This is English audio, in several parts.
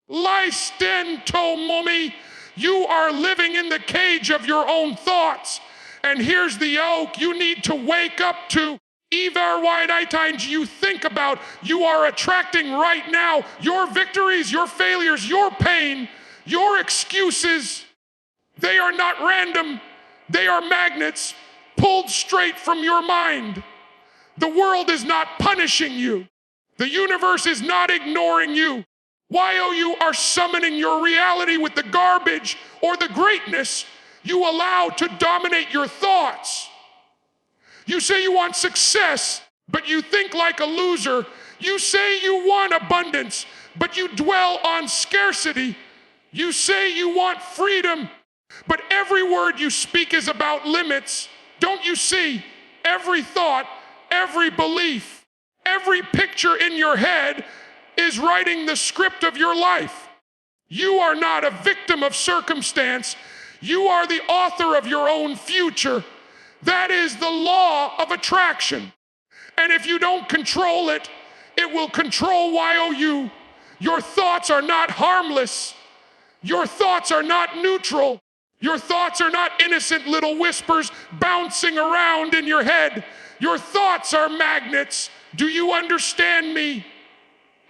Lie stento momi. You are living in the cage of your own thoughts. And here's the yoke you need to wake up to. Ever wide times you think about, you are attracting right now your victories, your failures, your pain, your excuses. They are not random. They are magnets pulled straight from your mind. The world is not punishing you. The universe is not ignoring you. You are summoning your reality with the garbage or the greatness you allow to dominate your thoughts. You say you want success, but you think like a loser. You say you want abundance, but you dwell on scarcity. You say you want freedom, but every word you speak is about limits. Don't you see? Every thought, every belief, every picture in your head is writing the script of your life. You are not a victim of circumstance. You are the author of your own future. That is the law of attraction. And if you don't control it, it will control you. Your thoughts are not harmless. Your thoughts are not neutral. Your thoughts are not innocent little whispers bouncing around in your head. Your thoughts are magnets. Do you understand me?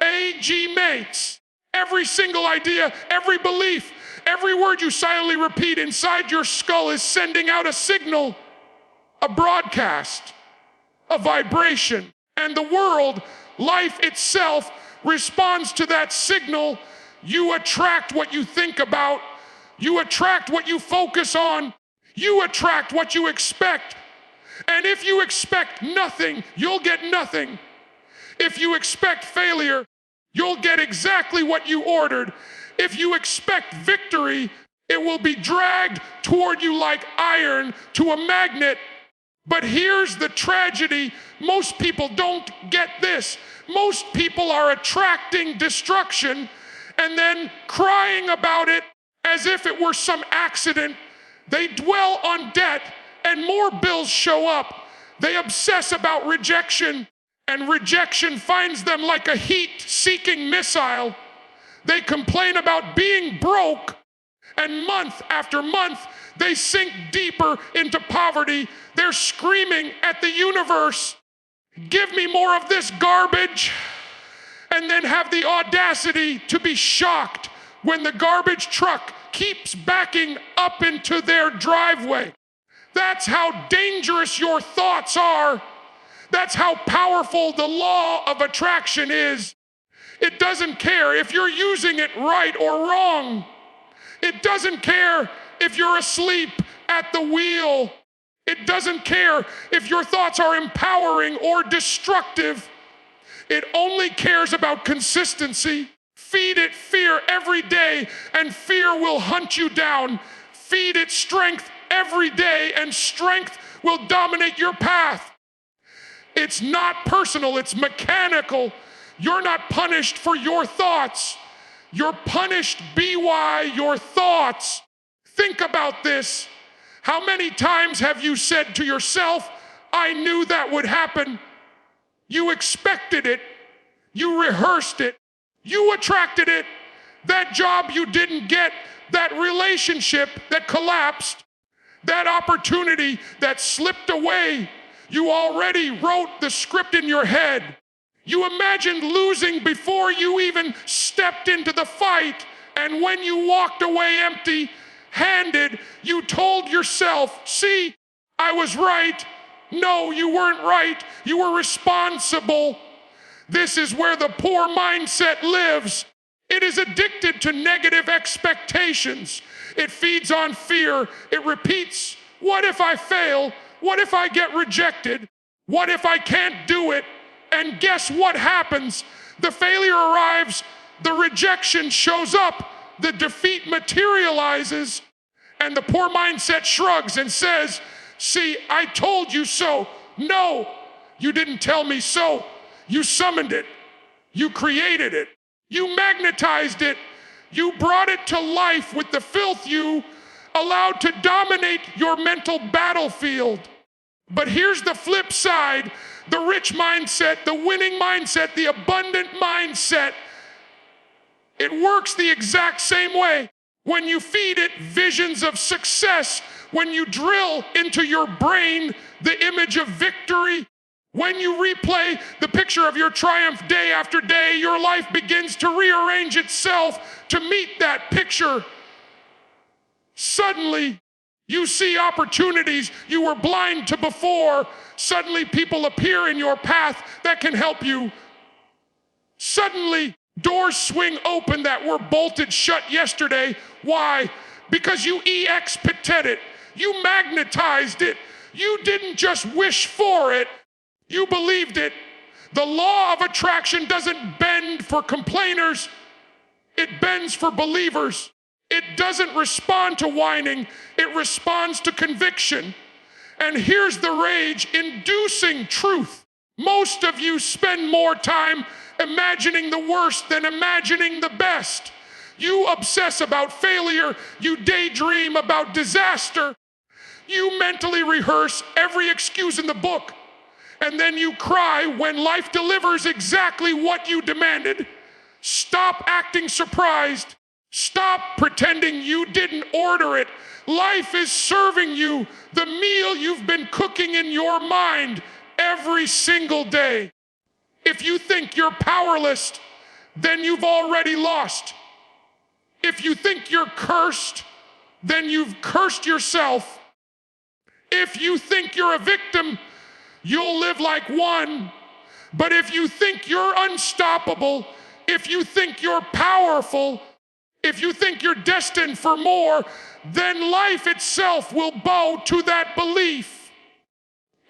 AG mates. Every single idea, every belief, every word you silently repeat inside your skull is sending out a signal, a broadcast, a vibration. And the world, life itself, responds to that signal. You attract what you think about. You attract what you focus on. You attract what you expect. And if you expect nothing, you'll get nothing. If you expect failure, you'll get exactly what you ordered. If you expect victory, it will be dragged toward you like iron to a magnet. But here's the tragedy. Most people don't get this. Most people are attracting destruction and then crying about it as if it were some accident. They dwell on debt and more bills show up. They obsess about rejection, and rejection finds them like a heat-seeking missile. They complain about being broke, and month after month, they sink deeper into poverty. They're screaming at the universe, give me more of this garbage, and then have the audacity to be shocked when the garbage truck keeps backing up into their driveway. That's how dangerous your thoughts are. That's how powerful the law of attraction is. It doesn't care if you're using it right or wrong. It doesn't care if you're asleep at the wheel. It doesn't care if your thoughts are empowering or destructive. It only cares about consistency. Feed it fear every day, and fear will hunt you down. Feed it strength every day, and strength will dominate your path. It's not personal, it's mechanical. You're not punished for your thoughts. You're punished by your thoughts. Think about this. How many times have you said to yourself, I knew that would happen? You expected it. You rehearsed it. You attracted it. That job you didn't get, that relationship that collapsed, that opportunity that slipped away. You already wrote the script in your head. You imagined losing before you even stepped into the fight. And when you walked away empty-handed, you told yourself, see, I was right. No, you weren't right. You were responsible. This is where the poor mindset lives. It is addicted to negative expectations. It feeds on fear. It repeats, what if I fail? What if I get rejected? What if I can't do it? And guess what happens? The failure arrives, the rejection shows up, the defeat materializes, and the poor mindset shrugs and says, see, I told you so. No, you didn't tell me so. You summoned it. You created it. You magnetized it. You brought it to life with the filth you allowed to dominate your mental battlefield. But here's the flip side. The rich mindset, the winning mindset, the abundant mindset It works the exact same way. When you feed it visions of success, when you drill into your brain the image of victory, when you replay the picture of your triumph day after day, your life begins to rearrange itself to meet that picture. Suddenly, you see opportunities you were blind to before. Suddenly, people appear in your path that can help you. Suddenly, doors swing open that were bolted shut yesterday. Why? Because you ex-pated it. You magnetized it. You didn't just wish for it. You believed it. The law of attraction doesn't bend for complainers. It bends for believers. It doesn't respond to whining. It responds to conviction. And here's the rage, inducing truth. Most of you spend more time imagining the worst than imagining the best. You obsess about failure. You daydream about disaster. You mentally rehearse every excuse in the book. And then you cry when life delivers exactly what you demanded. Stop acting surprised. Stop pretending you didn't order it. Life is serving you the meal you've been cooking in your mind every single day. If you think you're powerless, then you've already lost. If you think you're cursed, then you've cursed yourself. If you think you're a victim, you'll live like one. But if you think you're unstoppable, if you think you're powerful, if you think you're destined for more, then life itself will bow to that belief.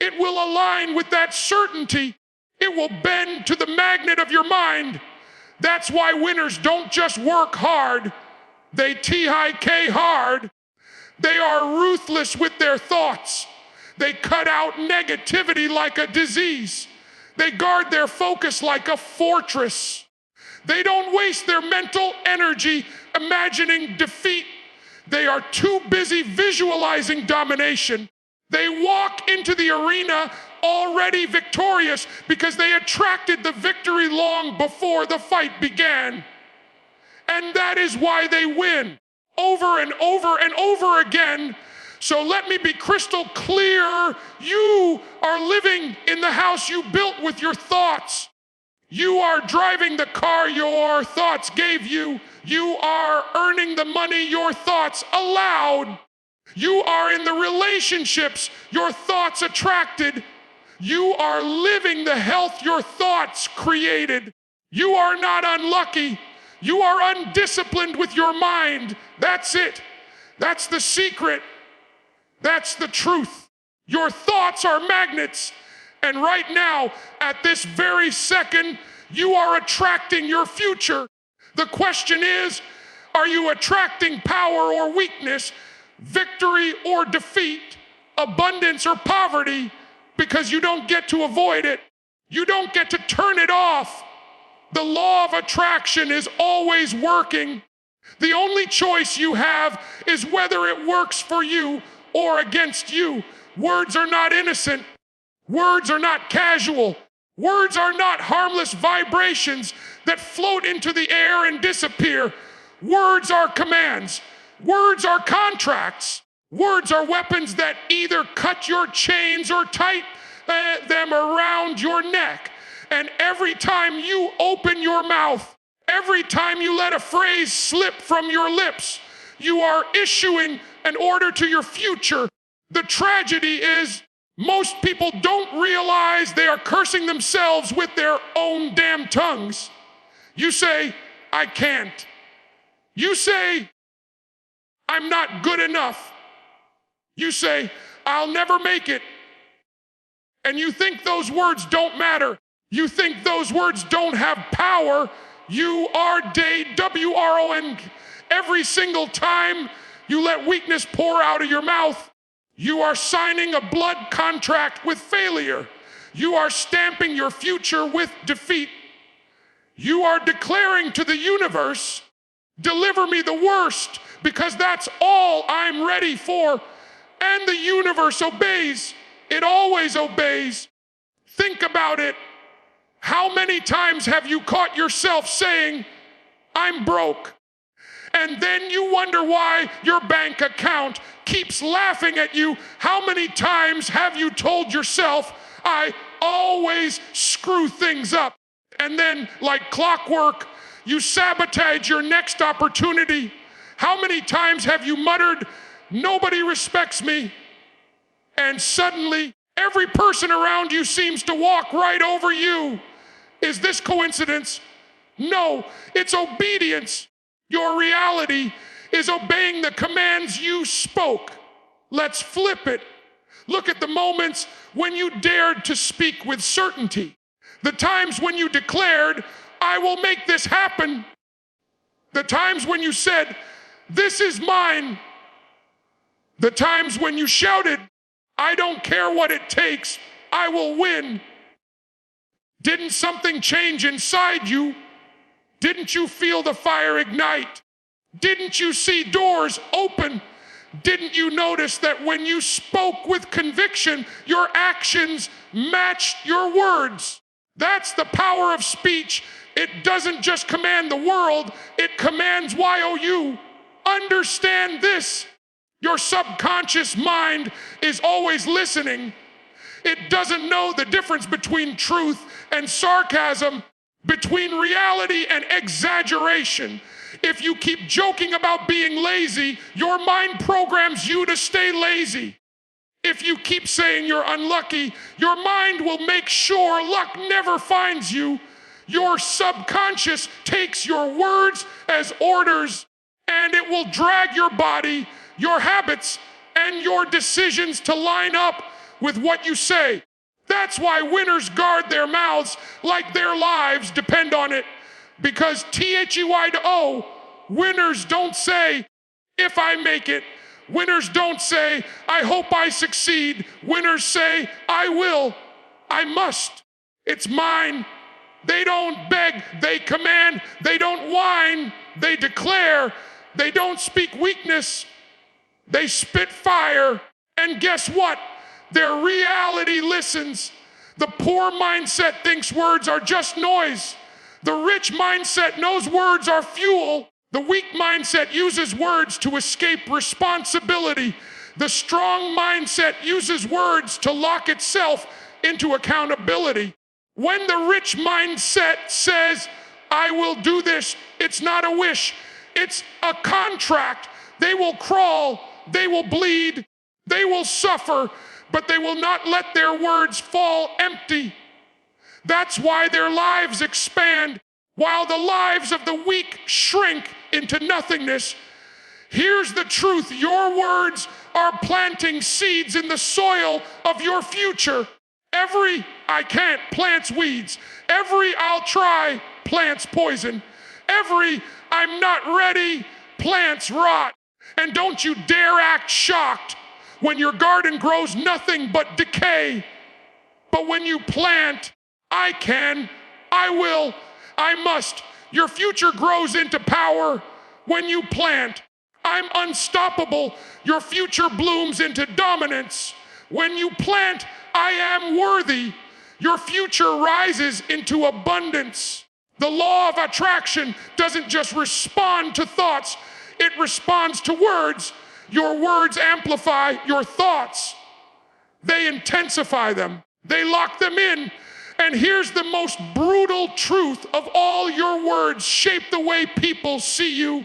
It will align with that certainty. It will bend to the magnet of your mind. That's why winners don't just work hard, they T-I-K hard. They are ruthless with their thoughts. They cut out negativity like a disease. They guard their focus like a fortress. They don't waste their mental energy imagining defeat. They are too busy visualizing domination. They walk into the arena already victorious because they attracted the victory long before the fight began. And that is why they win over and over and over again. So let me be crystal clear. You are living in the house you built with your thoughts. You are driving the car your thoughts gave you. You are earning the money your thoughts allowed. You are in the relationships your thoughts attracted. You are living the health your thoughts created. You are not unlucky. You are undisciplined with your mind. That's it. That's the secret. That's the truth. Your thoughts are magnets. And right now, at this very second, you are attracting your future. The question is, are you attracting power or weakness, victory or defeat, abundance or poverty, because you don't get to avoid it? You don't get to turn it off. The law of attraction is always working. The only choice you have is whether it works for you or against you. Words are not innocent. Words are not casual. Words are not harmless vibrations that float into the air and disappear. Words are commands. Words are contracts. Words are weapons that either cut your chains or tighten them around your neck. And every time you open your mouth, every time you let a phrase slip from your lips, you are issuing an order to your future. The tragedy is most people don't realize they are cursing themselves with their own damn tongues. You say, I can't. You say, I'm not good enough. You say, I'll never make it. And you think those words don't matter. You think those words don't have power. You are WRON. Every single time you let weakness pour out of your mouth, you are signing a blood contract with failure. You are stamping your future with defeat. You are declaring to the universe, deliver me the worst, because that's all I'm ready for. And the universe obeys. It always obeys. Think about it. How many times have you caught yourself saying, I'm broke. And then you wonder why your bank account keeps laughing at you. How many times have you told yourself, I always screw things up? And then, like clockwork, you sabotage your next opportunity. How many times have you muttered, nobody respects me? And suddenly, every person around you seems to walk right over you. Is this coincidence? No, it's obedience. Your reality is obeying the commands you spoke. Let's flip it. Look at the moments when you dared to speak with certainty. The times when you declared, I will make this happen. The times when you said, this is mine. The times when you shouted, I don't care what it takes, I will win. Didn't something change inside you? Didn't you feel the fire ignite? Didn't you see doors open? Didn't you notice that when you spoke with conviction, your actions matched your words? That's the power of speech. It doesn't just command the world, it commands YOU. Understand this. Your subconscious mind is always listening. It doesn't know the difference between truth and sarcasm, between reality and exaggeration. If you keep joking about being lazy, your mind programs you to stay lazy. If you keep saying you're unlucky, your mind will make sure luck never finds you. Your subconscious takes your words as orders, and it will drag your body, your habits, and your decisions to line up with what you say. That's why winners guard their mouths like their lives depend on it. Because THEYO, winners don't say, if I make it. Winners don't say, I hope I succeed. Winners say, I will, I must. It's mine. They don't beg, they command. They don't whine, they declare. They don't speak weakness, they spit fire. And guess what? Their reality listens. The poor mindset thinks words are just noise. The rich mindset knows words are fuel. The weak mindset uses words to escape responsibility. The strong mindset uses words to lock itself into accountability. When the rich mindset says, I will do this, it's not a wish, it's a contract. They will crawl, they will bleed, they will suffer, but they will not let their words fall empty. That's why their lives expand, while the lives of the weak shrink into nothingness. Here's the truth. Your words are planting seeds in the soil of your future. Every I can't plants weeds. Every I'll try plants poison. Every I'm not ready plants rot. And don't you dare act shocked when your garden grows nothing but decay. But when you plant, I can, I will, I must. Your future grows into power when you plant. I'm unstoppable. Your future blooms into dominance. When you plant, I am worthy. Your future rises into abundance. The law of attraction doesn't just respond to thoughts, it responds to words. Your words amplify your thoughts. They intensify them. They lock them in. And here's the most brutal truth of all: your words shape the way people see you.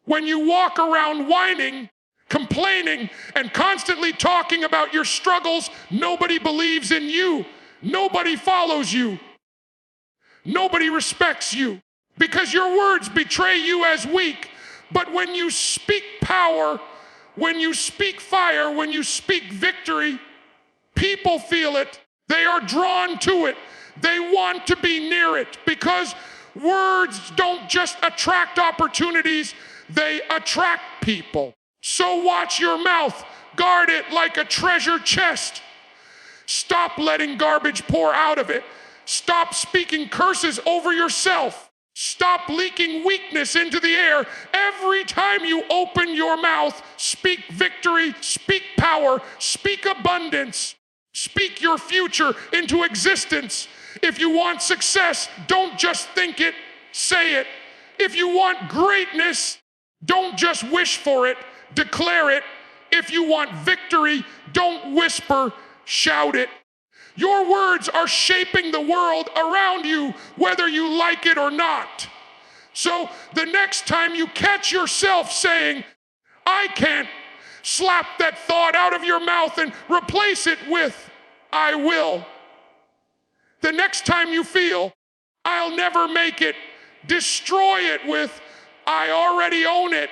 When you walk around whining, complaining, and constantly talking about your struggles, nobody believes in you. Nobody follows you. Nobody respects you because your words betray you as weak. But when you speak power, when you speak fire, when you speak victory, people feel it. They are drawn to it. They want to be near it because words don't just attract opportunities, they attract people. So watch your mouth. Guard it like a treasure chest. Stop letting garbage pour out of it. Stop speaking curses over yourself. Stop leaking weakness into the air. Every time you open your mouth, speak victory, speak power, speak abundance. Speak your future into existence. If you want success, don't just think it, say it. If you want greatness, don't just wish for it, declare it. If you want victory, don't whisper, shout it. Your words are shaping the world around you, whether you like it or not. So the next time you catch yourself saying, I can't, slap that thought out of your mouth and replace it with, I will. The next time you feel, I'll never make it, destroy it with, I already own it.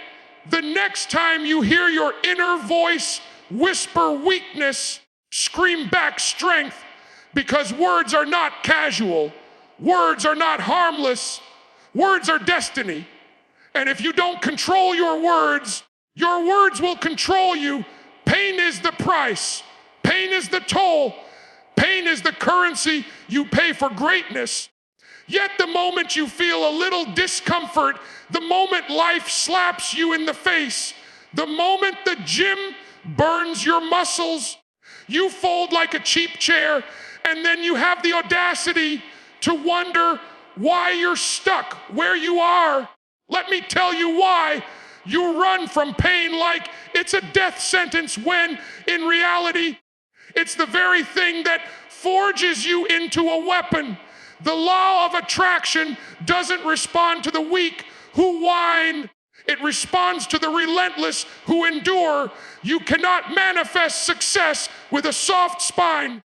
The next time you hear your inner voice whisper weakness, scream back strength, because words are not casual. Words are not harmless. Words are destiny. And if you don't control your words will control you. Pain is the price. Pain is the toll. Pain is the currency you pay for greatness. Yet the moment you feel a little discomfort, the moment life slaps you in the face, the moment the gym burns your muscles, you fold like a cheap chair, and then you have the audacity to wonder why you're stuck where you are. Let me tell you why. You run from pain like it's a death sentence when, in reality, it's the very thing that forges you into a weapon. The law of attraction doesn't respond to the weak who whine. It responds to the relentless who endure. You cannot manifest success with a soft spine.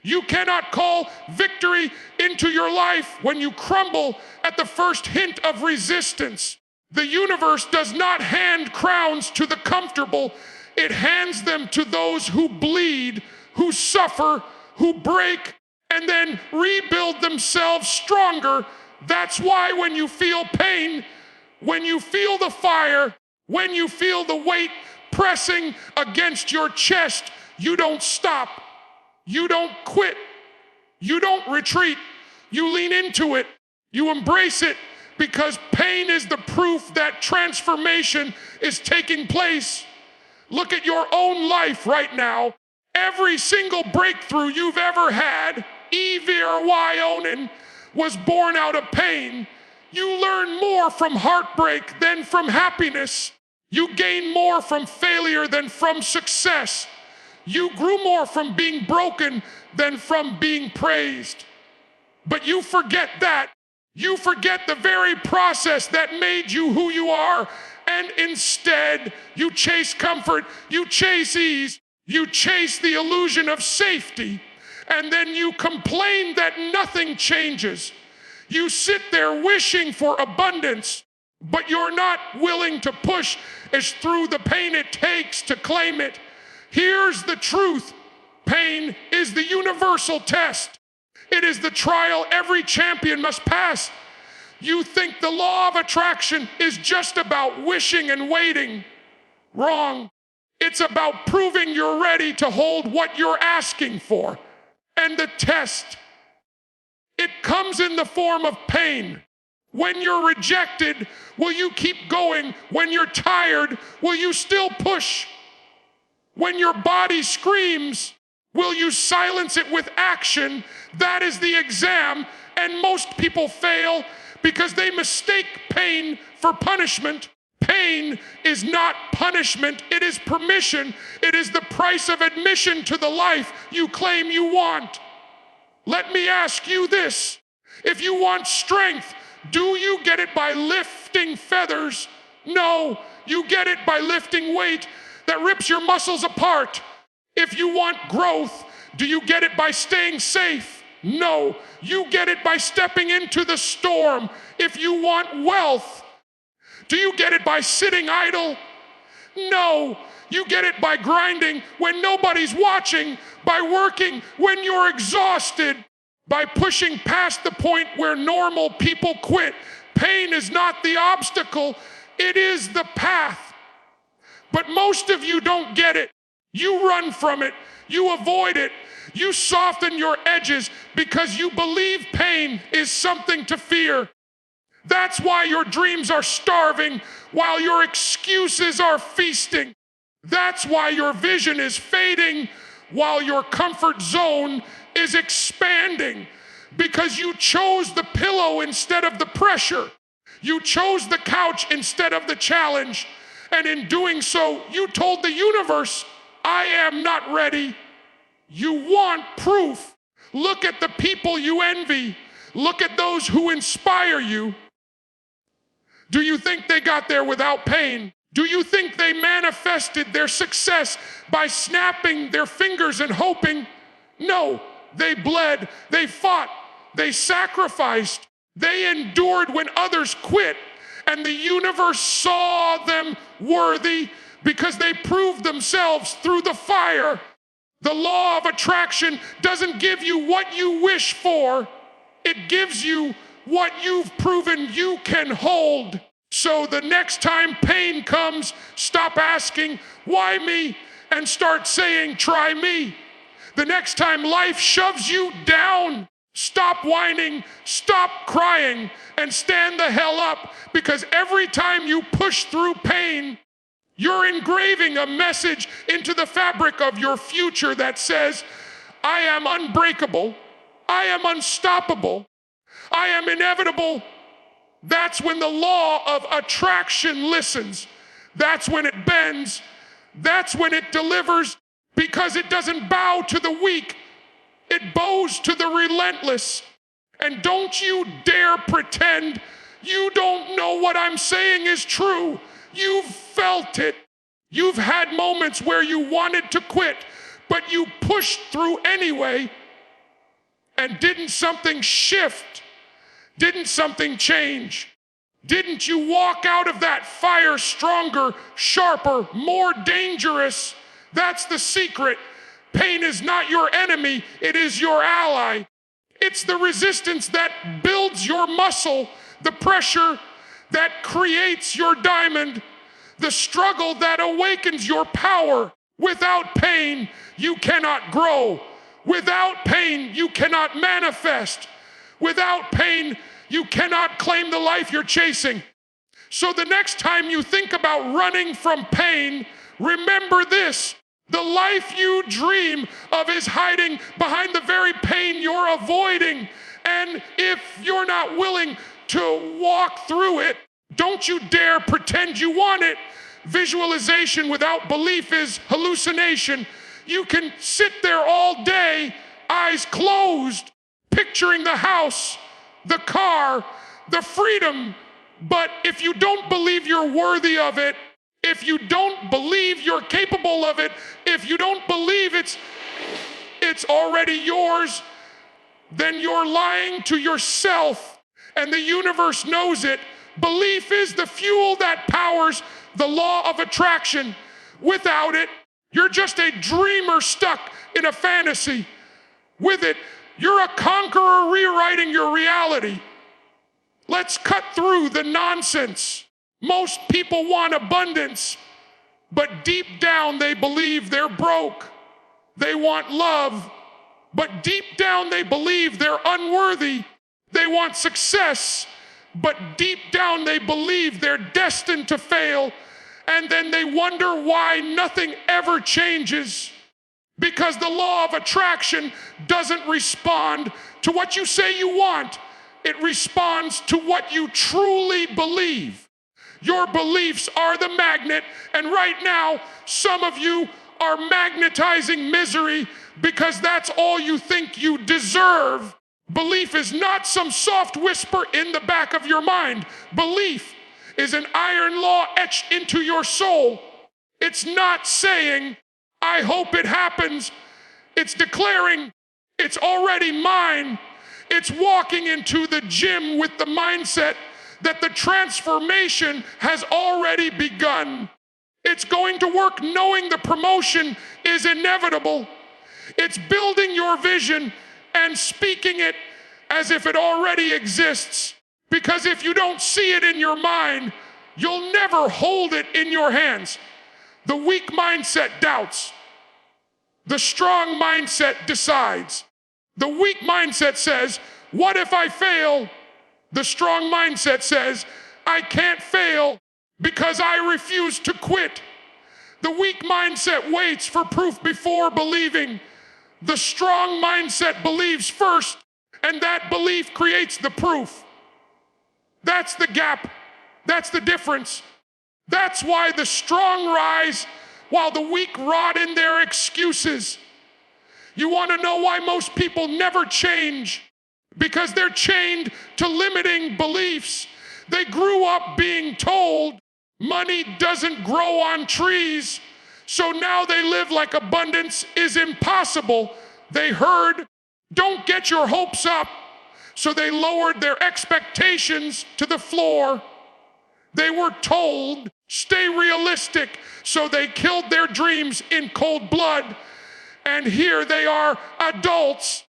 You cannot call victory into your life when you crumble at the first hint of resistance. The universe does not hand crowns to the comfortable. It hands them to those who bleed, who suffer, who break, and then rebuild themselves stronger. That's why when you feel pain, when you feel the fire, when you feel the weight pressing against your chest, you don't stop. You don't quit. You don't retreat. You lean into it. You embrace it, because pain is the proof that transformation is taking place. Look at your own life right now. Every single breakthrough you've ever had, Evir was born out of pain. You learn more from heartbreak than from happiness. You gain more from failure than from success. You grew more from being broken than from being praised. But you forget that. You forget the very process that made you who you are, and instead you chase comfort, you chase ease, you chase the illusion of safety, and then you complain that nothing changes. You sit there wishing for abundance, but you're not willing to push as through the pain it takes to claim it. Here's the truth. Pain is the universal test. It is the trial every champion must pass. You think the law of attraction is just about wishing and waiting. Wrong. It's about proving you're ready to hold what you're asking for. And the test, it comes in the form of pain. When you're rejected, will you keep going? When you're tired, will you still push? When your body screams, will you silence it with action? That is the exam, and most people fail because they mistake pain for punishment. Pain is not punishment, it is permission. It is the price of admission to the life you claim you want. Let me ask you this. If you want strength, do you get it by lifting feathers? No, you get it by lifting weight that rips your muscles apart. If you want growth, do you get it by staying safe? No, you get it by stepping into the storm. If you want wealth, do you get it by sitting idle? No, you get it by grinding when nobody's watching, by working when you're exhausted, by pushing past the point where normal people quit. Pain is not the obstacle, it is the path. But most of you don't get it. You run from it, you avoid it, you soften your edges because you believe pain is something to fear. That's why your dreams are starving while your excuses are feasting. That's why your vision is fading while your comfort zone is expanding, because you chose the pillow instead of the pressure. You chose the couch instead of the challenge. And in doing so, you told the universe, I am not ready. You want proof. Look at the people you envy. Look at those who inspire you. Do you think they got there without pain? Do you think they manifested their success by snapping their fingers and hoping? No, they bled, they fought, they sacrificed, they endured when others quit, and the universe saw them worthy because they proved themselves through the fire. The law of attraction doesn't give you what you wish for. It gives you what you've proven you can hold. So the next time pain comes, stop asking, why me? And start saying, try me. The next time life shoves you down, stop whining, stop crying, and stand the hell up. Because every time you push through pain, you're engraving a message into the fabric of your future that says, I am unbreakable, I am unstoppable, I am inevitable. That's when the law of attraction listens. That's when it bends. That's when it delivers, because it doesn't bow to the weak. It bows to the relentless. And don't you dare pretend you don't know what I'm saying is true. You've felt it. You've had moments where you wanted to quit, but you pushed through anyway. And didn't something shift? Didn't something change? Didn't you walk out of that fire stronger, sharper, more dangerous? That's the secret. Pain is not your enemy, it is your ally. It's the resistance that builds your muscle, the pressure that creates your diamond, the struggle that awakens your power. Without pain, you cannot grow. Without pain, you cannot manifest. Without pain, you cannot claim the life you're chasing. So the next time you think about running from pain, remember this. The life you dream of is hiding behind the very pain you're avoiding. And if you're not willing to walk through it, don't you dare pretend you want it. Visualization without belief is hallucination. You can sit there all day, eyes closed, picturing the house, the car, the freedom. But if you don't believe you're worthy of it, if you don't believe you're capable of it, if you don't believe it's already yours, then you're lying to yourself, and the universe knows it. Belief is the fuel that powers the law of attraction. Without it, you're just a dreamer stuck in a fantasy. With it, you're a conqueror rewriting your reality. Let's cut through the nonsense. Most people want abundance, but deep down they believe they're broke. They want love, but deep down they believe they're unworthy. They want success, but deep down they believe they're destined to fail. And then they wonder why nothing ever changes. Because the law of attraction doesn't respond to what you say you want. It responds to what you truly believe. Your beliefs are the magnet, and right now, some of you are magnetizing misery because that's all you think you deserve. Belief is not some soft whisper in the back of your mind. Belief is an iron law etched into your soul. It's not saying, I hope it happens. It's declaring, it's already mine. It's walking into the gym with the mindset that the transformation has already begun. It's going to work knowing the promotion is inevitable. It's building your vision and speaking it as if it already exists. Because if you don't see it in your mind, you'll never hold it in your hands. The weak mindset doubts. The strong mindset decides. The weak mindset says, what if I fail? The strong mindset says, I can't fail because I refuse to quit. The weak mindset waits for proof before believing. The strong mindset believes first, and that belief creates the proof. That's the gap. That's the difference. That's why the strong rise while the weak rot in their excuses. You want to know why most people never change? Because they're chained to limiting beliefs. They grew up being told money doesn't grow on trees, so now they live like abundance is impossible. They heard, don't get your hopes up, so they lowered their expectations to the floor. They were told, stay realistic, so they killed their dreams in cold blood. And here they are, adults,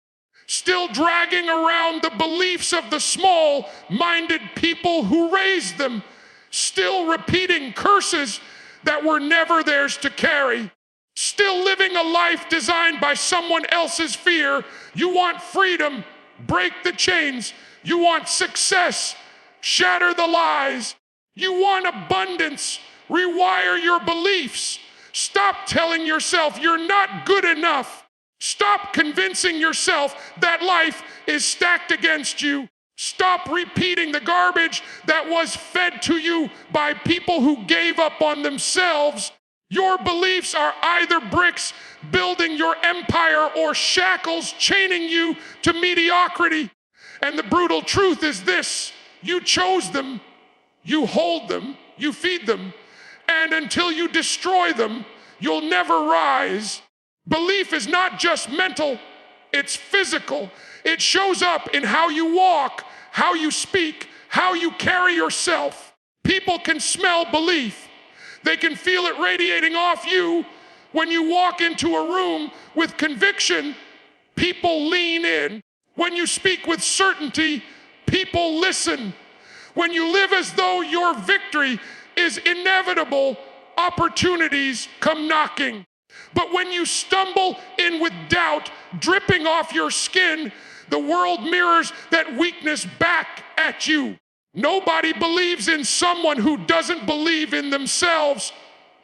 still dragging around the beliefs of the small-minded people who raised them, still repeating curses that were never theirs to carry, still living a life designed by someone else's fear. You want freedom, break the chains. You want success, shatter the lies. You want abundance, rewire your beliefs. Stop telling yourself you're not good enough. Stop convincing yourself that life is stacked against you. Stop repeating the garbage that was fed to you by people who gave up on themselves. Your beliefs are either bricks building your empire or shackles chaining you to mediocrity. And the brutal truth is this: you chose them, you hold them, you feed them, and until you destroy them, you'll never rise. Belief is not just mental, it's physical. It shows up in how you walk, how you speak, how you carry yourself. People can smell belief. They can feel it radiating off you. When you walk into a room with conviction, people lean in. When you speak with certainty, people listen. When you live as though your victory is inevitable, opportunities come knocking. But when you stumble in with doubt dripping off your skin, the world mirrors that weakness back at you. Nobody believes in someone who doesn't believe in themselves.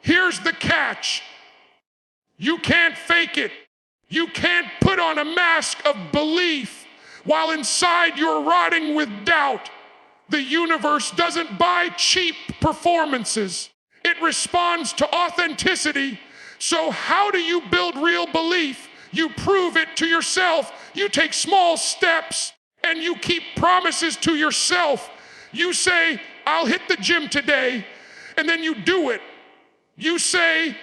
Here's the catch. You can't fake it. You can't put on a mask of belief while inside you're rotting with doubt. The universe doesn't buy cheap performances. It responds to authenticity. So how do you build real belief? You prove it to yourself. You take small steps and you keep promises to yourself. You say, I'll hit the gym today, and then you do it. You say,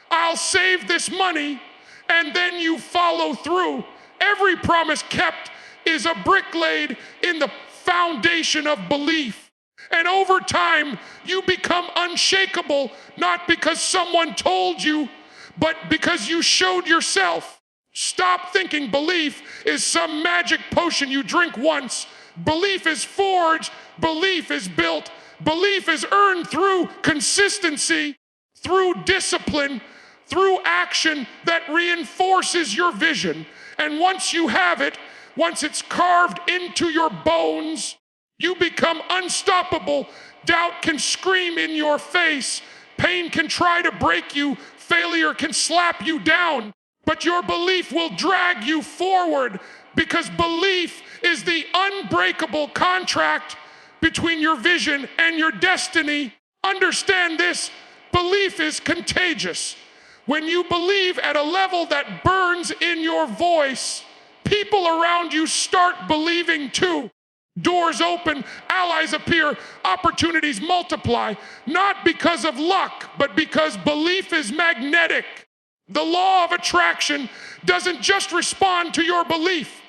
I'll save this money, and then you follow through. Every promise kept is a brick laid in the foundation of belief. And over time, you become unshakable, not because someone told you, but because you showed yourself. Stop thinking belief is some magic potion you drink once. Belief is forged, belief is built, belief is earned through consistency, through discipline, through action that reinforces your vision. And once you have it, once it's carved into your bones, you become unstoppable. Doubt can scream in your face. Pain can try to break you. Failure can slap you down. But your belief will drag you forward, because belief is the unbreakable contract between your vision and your destiny. Understand this, belief is contagious. When you believe at a level that burns in your voice, people around you start believing too. Doors open, allies appear, opportunities multiply, not because of luck, but because belief is magnetic. The law of attraction doesn't just respond to your belief.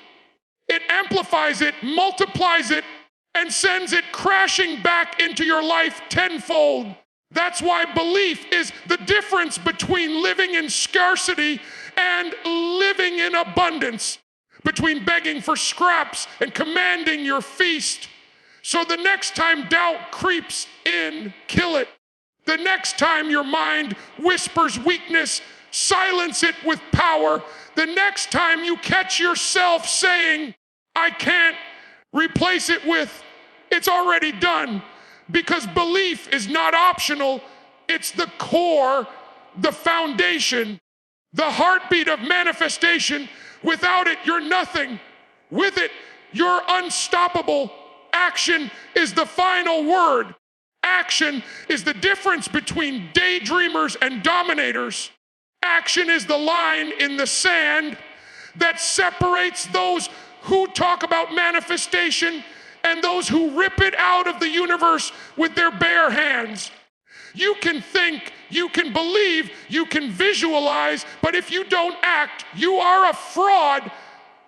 It amplifies it, multiplies it, and sends it crashing back into your life tenfold. That's why belief is the difference between living in scarcity and living in abundance, between begging for scraps and commanding your feast. So the next time doubt creeps in, kill it. The next time your mind whispers weakness, silence it with power. The next time you catch yourself saying, I can't, replace it with, it's already done. Because belief is not optional. It's the core, the foundation, the heartbeat of manifestation. Without it, you're nothing. With it, you're unstoppable. Action is the final word. Action is the difference between daydreamers and dominators. Action is the line in the sand that separates those who talk about manifestation and those who rip it out of the universe with their bare hands. You can think, you can believe, you can visualize, but if you don't act, you are a fraud.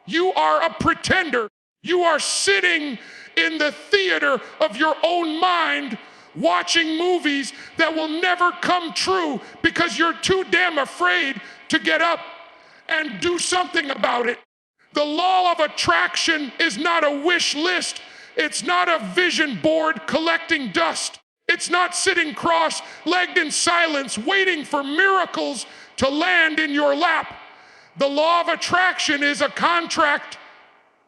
You are a pretender. You are sitting in the theater of your own mind, watching movies that will never come true because you're too damn afraid to get up and do something about it. The law of attraction is not a wish list. It's not a vision board collecting dust. It's not sitting cross-legged in silence waiting for miracles to land in your lap. The law of attraction is a contract,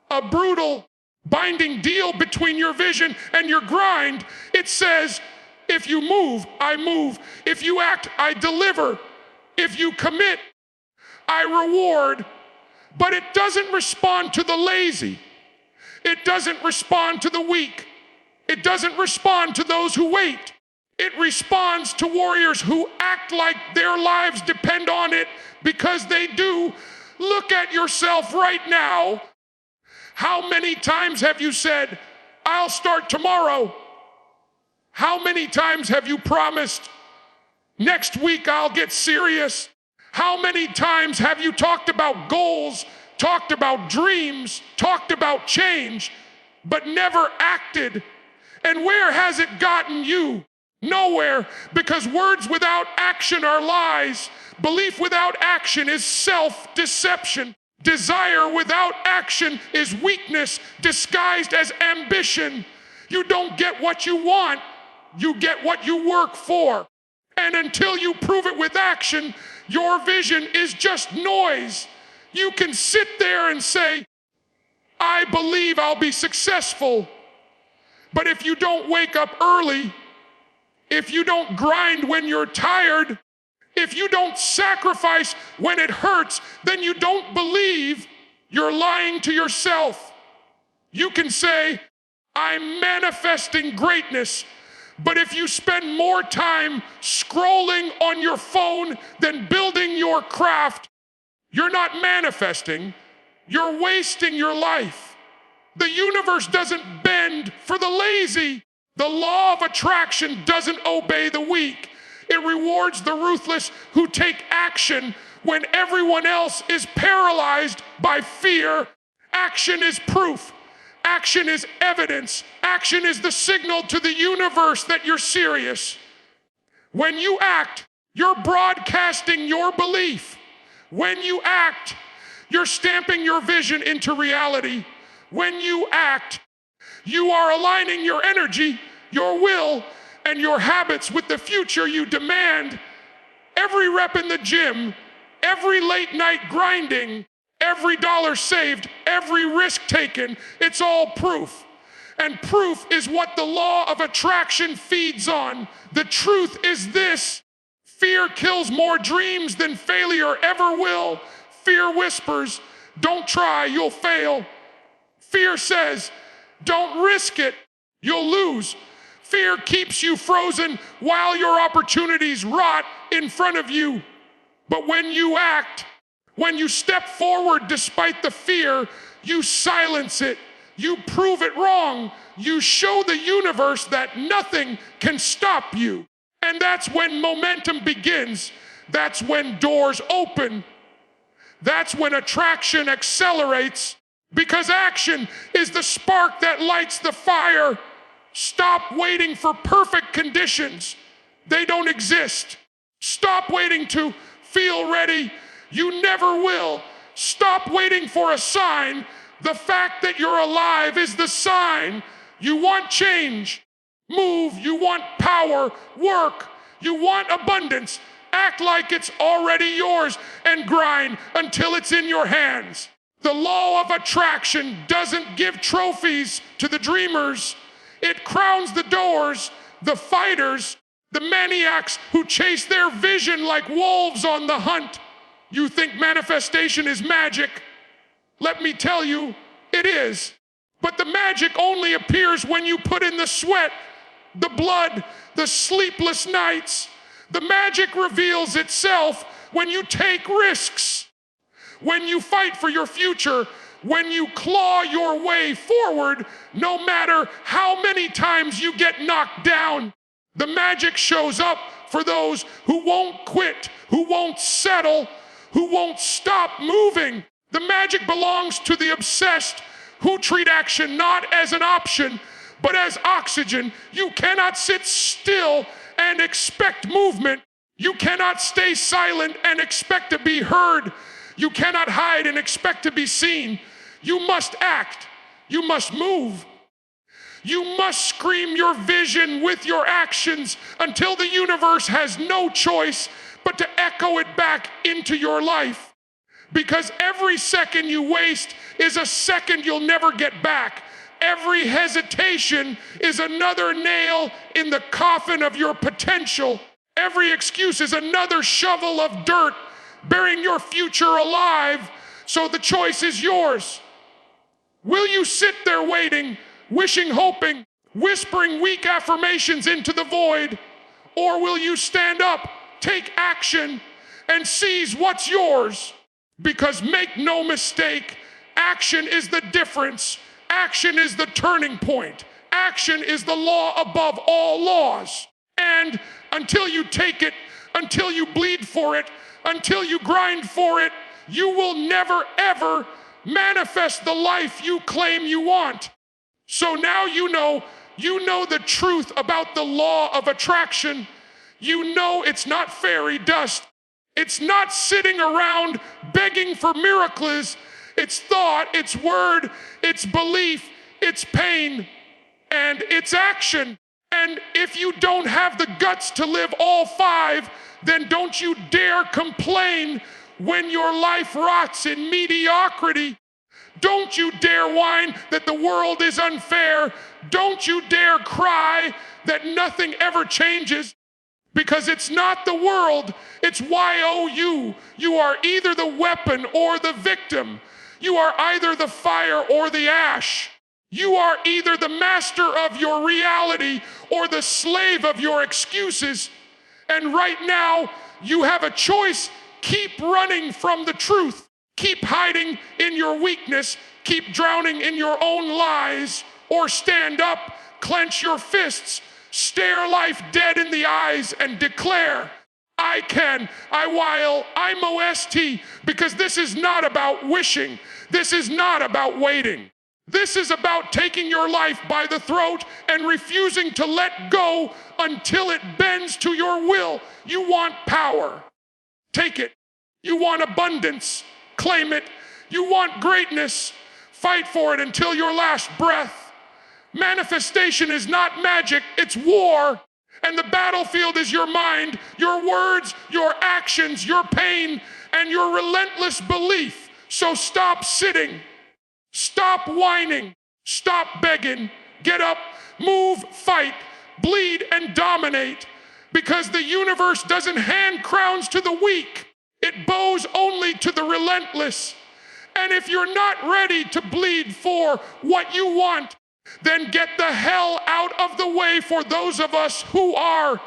a brutal binding deal between your vision and your grind. It says, if you move, I move. If you act, I deliver. If you commit, I reward. But it doesn't respond to the lazy. It doesn't respond to the weak. It doesn't respond to those who wait. It responds to warriors who act like their lives depend on it, because they do. Look at yourself right now. How many times have you said, I'll start tomorrow? How many times have you promised, next week I'll get serious? How many times have you talked about goals, talked about dreams, talked about change, but never acted? And where has it gotten you? Nowhere, because words without action are lies. Belief without action is self-deception. Desire without action is weakness disguised as ambition. You don't get what you want, you get what you work for. And until you prove it with action, your vision is just noise. You can sit there and say, I believe I'll be successful. But if you don't wake up early, if you don't grind when you're tired, if you don't sacrifice when it hurts, then you don't believe. You're lying to yourself. You can say, I'm manifesting greatness, but if you spend more time scrolling on your phone than building your craft, you're not manifesting, you're wasting your life. The universe doesn't bend for the lazy. The law of attraction doesn't obey the weak. It rewards the ruthless who take action when everyone else is paralyzed by fear. Action is proof. Action is evidence. Action is the signal to the universe that you're serious. When you act, you're broadcasting your belief. When you act, you're stamping your vision into reality. When you act, you are aligning your energy, your will, and your habits with the future you demand. Every rep in the gym, every late night grinding, every dollar saved, every risk taken, it's all proof. And proof is what the law of attraction feeds on. The truth is this: fear kills more dreams than failure ever will. Fear whispers, don't try, you'll fail. Fear says, don't risk it, you'll lose. Fear keeps you frozen while your opportunities rot in front of you. But when you act, when you step forward despite the fear, you silence it. You prove it wrong. You show the universe that nothing can stop you. And that's when momentum begins. That's when doors open. That's when attraction accelerates, because action is the spark that lights the fire. Stop waiting for perfect conditions. They don't exist. Stop waiting to feel ready. You never will. Stop waiting for a sign. The fact that you're alive is the sign. You want change. Move. You want power. Work. You want abundance. Act like it's already yours and grind until it's in your hands. The law of attraction doesn't give trophies to the dreamers. It crowns the doors, the fighters, the maniacs who chase their vision like wolves on the hunt. You think manifestation is magic? Let me tell you, it is. But the magic only appears when you put in the sweat, the blood, the sleepless nights. The magic reveals itself when you take risks, when you fight for your future, when you claw your way forward, no matter how many times you get knocked down. The magic shows up for those who won't quit, who won't settle, who won't stop moving. The magic belongs to the obsessed who treat action not as an option, but as oxygen. You cannot sit still and expect movement. You cannot stay silent and expect to be heard. You cannot hide and expect to be seen. You must act. You must move. You must scream your vision with your actions until the universe has no choice but to echo it back into your life. Because every second you waste is a second you'll never get back. Every hesitation is another nail in the coffin of your potential. Every excuse is another shovel of dirt burying your future alive. So the choice is yours. Will you sit there waiting, wishing, hoping, whispering weak affirmations into the void? Or will you stand up, take action, and seize what's yours? Because make no mistake, action is the difference. Action is the turning point. Action is the law above all laws. And until you take it, until you bleed for it, until you grind for it, you will never, ever manifest the life you claim you want. So now you know the truth about the law of attraction. You know it's not fairy dust. It's not sitting around begging for miracles. It's thought, it's word, it's belief, it's pain, and it's action. And if you don't have the guts to live all five, then don't you dare complain when your life rots in mediocrity. Don't you dare whine that the world is unfair. Don't you dare cry that nothing ever changes. Because it's not the world, it's YOU. You are either the weapon or the victim. You are either the fire or the ash. You are either the master of your reality or the slave of your excuses. And right now, you have a choice. Keep running from the truth. Keep hiding in your weakness. Keep drowning in your own lies. Or stand up, clench your fists, stare life dead in the eyes and declare, I can, I will, I'm OST, because this is not about wishing. This is not about waiting. This is about taking your life by the throat and refusing to let go until it bends to your will. You want power. Take it. You want abundance. Claim it. You want greatness. Fight for it until your last breath. Manifestation is not magic, it's war. And the battlefield is your mind, your words, your actions, your pain, and your relentless belief. So stop sitting, stop whining, stop begging, get up, move, fight, bleed, and dominate. Because the universe doesn't hand crowns to the weak, it bows only to the relentless. And if you're not ready to bleed for what you want, then get the hell out of the way for those of us who are.